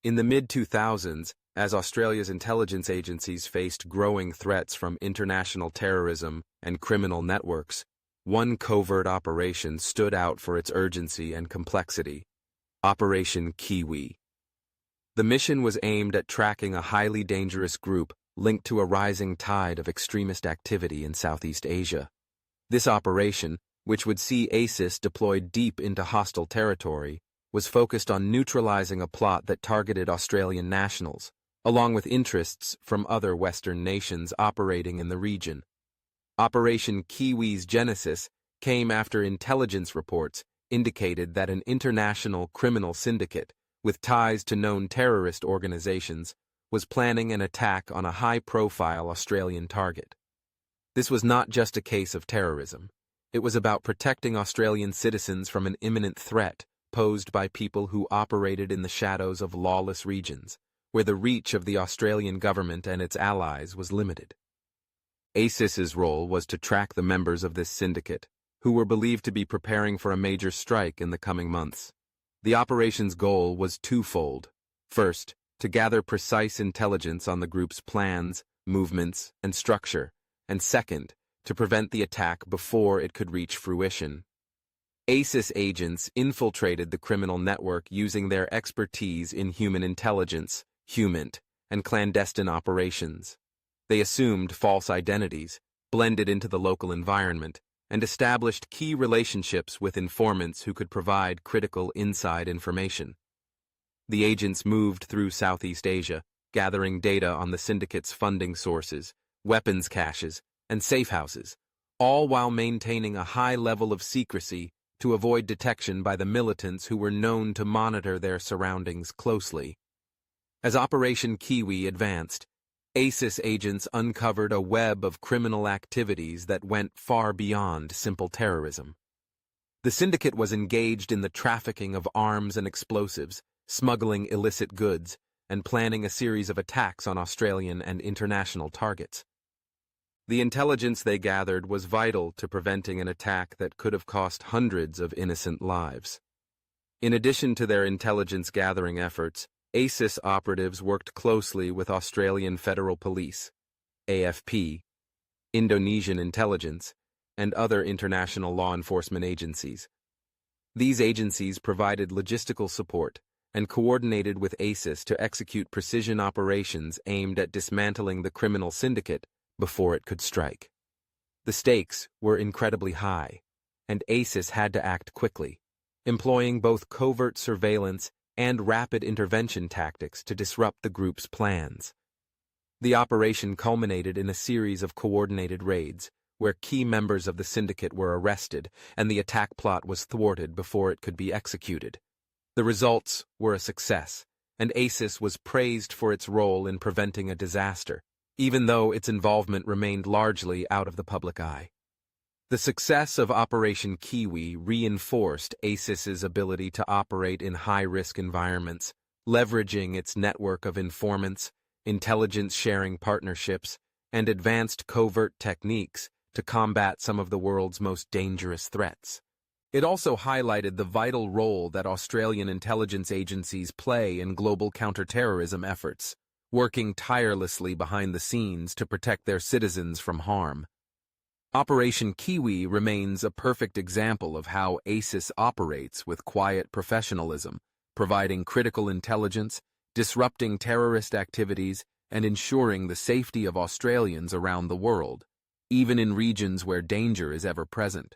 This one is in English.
In the mid-2000s, as Australia's intelligence agencies faced growing threats from international terrorism and criminal networks, one covert operation stood out for its urgency and complexity: Operation Kiwi. The mission was aimed at tracking a highly dangerous group linked to a rising tide of extremist activity in Southeast Asia. This operation, which would see ASIS deployed deep into hostile territory, was focused on neutralizing a plot that targeted Australian nationals, along with interests from other Western nations operating in the region. Operation Kiwi's genesis came after intelligence reports indicated that an international criminal syndicate with ties to known terrorist organizations was planning an attack on a high-profile Australian target. This was not just a case of terrorism. It was about protecting Australian citizens from an imminent threat posed by people who operated in the shadows of lawless regions, where the reach of the Australian government and its allies was limited. ASIS's role was to track the members of this syndicate, who were believed to be preparing for a major strike in the coming months. The operation's goal was twofold. First, to gather precise intelligence on the group's plans, movements, and structure, and second, to prevent the attack before it could reach fruition. ASIS agents infiltrated the criminal network using their expertise in human intelligence, HUMINT, and clandestine operations. They assumed false identities, blended into the local environment, and established key relationships with informants who could provide critical inside information. The agents moved through Southeast Asia, gathering data on the syndicate's funding sources, weapons caches, and safe houses, all while maintaining a high level of secrecy to avoid detection by the militants who were known to monitor their surroundings closely. As Operation Kiwi advanced, ASIS agents uncovered a web of criminal activities that went far beyond simple terrorism. The syndicate was engaged in the trafficking of arms and explosives, smuggling illicit goods, and planning a series of attacks on Australian and international targets. The intelligence they gathered was vital to preventing an attack that could have cost hundreds of innocent lives. In addition to their intelligence-gathering efforts, ASIS operatives worked closely with Australian Federal Police, AFP, Indonesian intelligence, and other international law enforcement agencies. These agencies provided logistical support and coordinated with ASIS to execute precision operations aimed at dismantling the criminal syndicate before it could strike. The stakes were incredibly high, and ASIS had to act quickly, employing both covert surveillance and rapid intervention tactics to disrupt the group's plans. The operation culminated in a series of coordinated raids, where key members of the syndicate were arrested and the attack plot was thwarted before it could be executed. The results were a success, and ASIS was praised for its role in preventing a disaster, even though its involvement remained largely out of the public eye. The success of Operation Kiwi reinforced ASIS's ability to operate in high-risk environments, leveraging its network of informants, intelligence-sharing partnerships, and advanced covert techniques to combat some of the world's most dangerous threats. It also highlighted the vital role that Australian intelligence agencies play in global counterterrorism efforts, working tirelessly behind the scenes to protect their citizens from harm. Operation Kiwi remains a perfect example of how ASIS operates with quiet professionalism, providing critical intelligence, disrupting terrorist activities, and ensuring the safety of Australians around the world, even in regions where danger is ever present.